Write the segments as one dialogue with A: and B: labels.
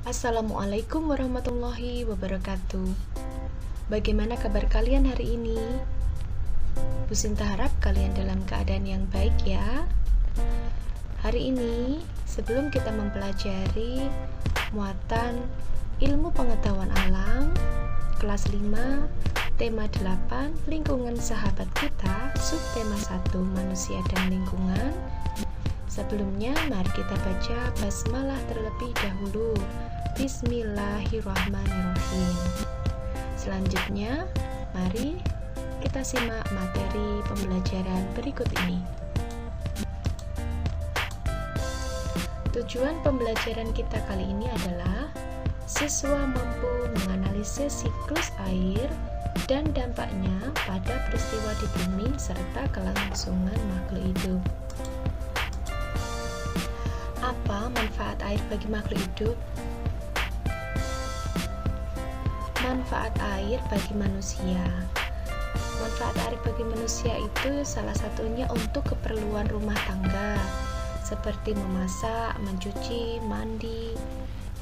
A: Assalamualaikum warahmatullahi wabarakatuh. Bagaimana kabar kalian hari ini? Bu Sinta harap kalian dalam keadaan yang baik ya. Hari ini, sebelum kita mempelajari muatan ilmu pengetahuan alam kelas 5, tema 8, lingkungan sahabat kita, subtema 1, manusia dan lingkungan. Sebelumnya, mari kita baca basmalah terlebih dahulu. Bismillahirrahmanirrahim. Selanjutnya, mari kita simak materi pembelajaran berikut ini. Tujuan pembelajaran kita kali ini adalah siswa mampu menganalisis siklus air dan dampaknya pada peristiwa di bumi serta kelangsungan makhluk hidup. Apa manfaat air bagi makhluk hidup? Manfaat air bagi manusia. Manfaat air bagi manusia itu salah satunya untuk keperluan rumah tangga, seperti memasak, mencuci, mandi,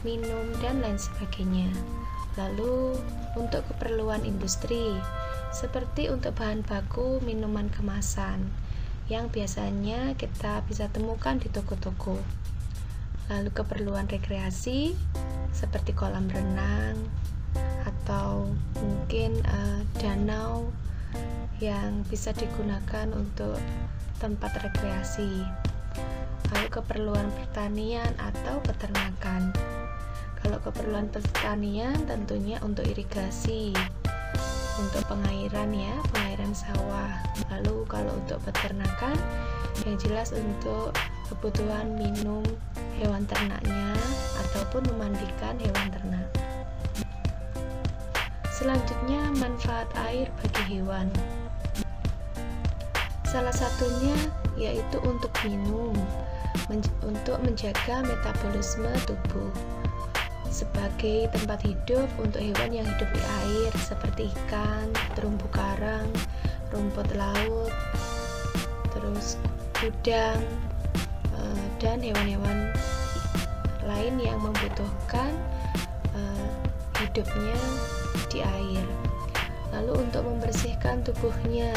A: minum, dan lain sebagainya. Lalu untuk keperluan industri, seperti untuk bahan baku minuman kemasan, yang biasanya kita bisa temukan di toko-toko. Lalu keperluan rekreasi, seperti kolam renang, atau mungkin danau yang bisa digunakan untuk tempat rekreasi. Lalu keperluan pertanian atau peternakan. Kalau keperluan pertanian tentunya untuk irigasi, untuk pengairan ya, pengairan sawah. Lalu kalau untuk peternakan, yang jelas untuk kebutuhan minum hewan ternaknya ataupun memandikan hewan ternak. Selanjutnya, manfaat air bagi hewan. Salah satunya yaitu untuk minum, untuk menjaga metabolisme tubuh, sebagai tempat hidup untuk hewan yang hidup di air seperti ikan, terumbu karang, rumput laut, terus udang, dan hewan-hewan lain yang membutuhkan hidupnya di air. Lalu untuk membersihkan tubuhnya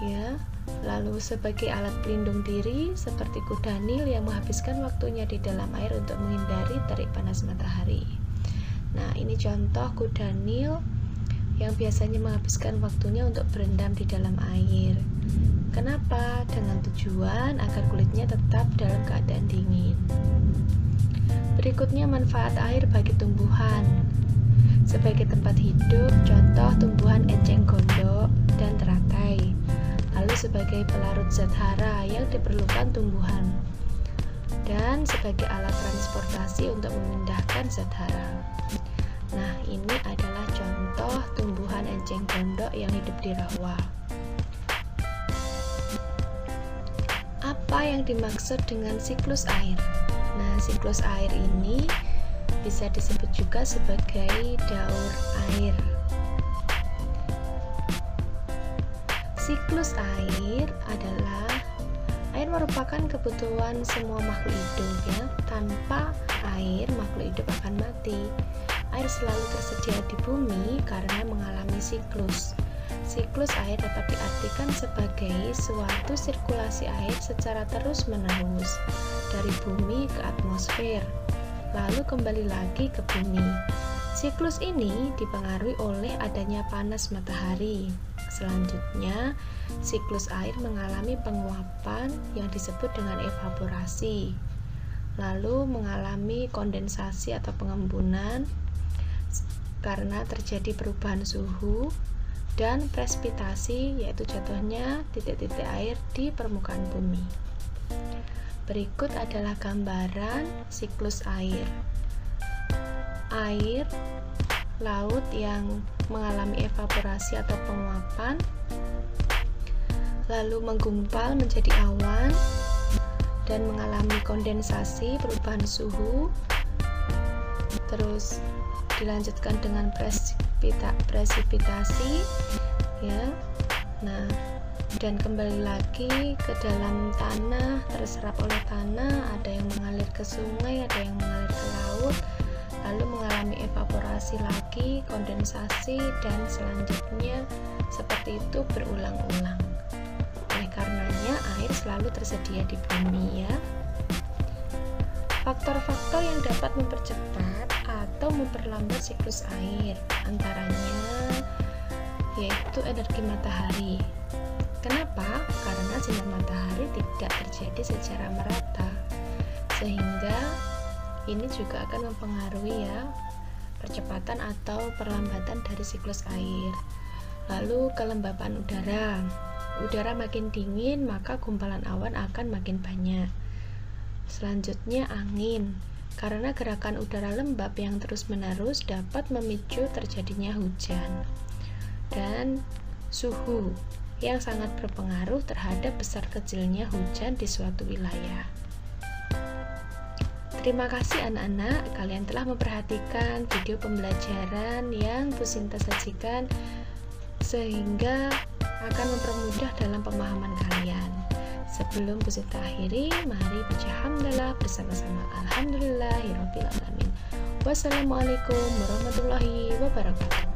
A: ya, lalu sebagai alat pelindung diri seperti kuda Nil yang menghabiskan waktunya di dalam air untuk menghindari terik panas matahari. Nah, ini contoh kuda Nil yang biasanya menghabiskan waktunya untuk berendam di dalam air. Kenapa? Dengan tujuan agar kulitnya tetap dalam keadaan dingin. Berikutnya, manfaat air bagi tumbuhan. Sebagai tempat hidup, contoh tumbuhan enceng gondok dan teratai. Lalu sebagai pelarut zat hara yang diperlukan tumbuhan. Dan sebagai alat transportasi untuk memindahkan zat hara. Nah, ini adalah contoh tumbuhan enceng gondok yang hidup di rawa. Apa yang dimaksud dengan siklus air? Nah, siklus air ini bisa disebut juga sebagai daur air. Siklus air adalah air merupakan kebutuhan semua makhluk hidup ya. Tanpa air, makhluk hidup akan mati. Air selalu tersedia di bumi karena mengalami siklus. Siklus air dapat diartikan sebagai suatu sirkulasi air secara terus-menerus dari bumi ke atmosfer, lalu kembali lagi ke bumi. Siklus ini dipengaruhi oleh adanya panas matahari. Selanjutnya, siklus air mengalami penguapan yang disebut dengan evaporasi, lalu mengalami kondensasi atau pengembunan karena terjadi perubahan suhu, dan presipitasi yaitu jatuhnya titik-titik air di permukaan bumi. Berikut adalah gambaran siklus air. Air laut yang mengalami evaporasi atau penguapan, lalu menggumpal menjadi awan dan mengalami kondensasi, perubahan suhu, terus dilanjutkan dengan presipitasi ya. Nah, dan kembali lagi ke dalam tanah, terserap oleh tanah, ada yang mengalir ke sungai, ada yang mengalir ke laut, lalu mengalami evaporasi lagi, kondensasi, dan selanjutnya seperti itu berulang-ulang. Oleh karenanya air selalu tersedia di bumi ya. Faktor-faktor yang dapat mempercepat atau memperlambat siklus air antaranya yaitu energi matahari. Kenapa? Karena sinar matahari tidak terjadi secara merata, sehingga ini juga akan mempengaruhi ya percepatan atau perlambatan dari siklus air. Lalu kelembapan udara. Udara makin dingin, maka gumpalan awan akan makin banyak. Selanjutnya angin. Karena gerakan udara lembab yang terus-menerus dapat memicu terjadinya hujan. Dan suhu yang sangat berpengaruh terhadap besar kecilnya hujan di suatu wilayah. Terima kasih anak-anak, kalian telah memperhatikan video pembelajaran yang Bu Sinta sajikan sehingga akan mempermudah dalam pemahaman kalian. Sebelum Bu Sinta akhiri, mari baca hamdalah bersama-sama. Alhamdulillahirabbil alamin. Wassalamualaikum warahmatullahi wabarakatuh.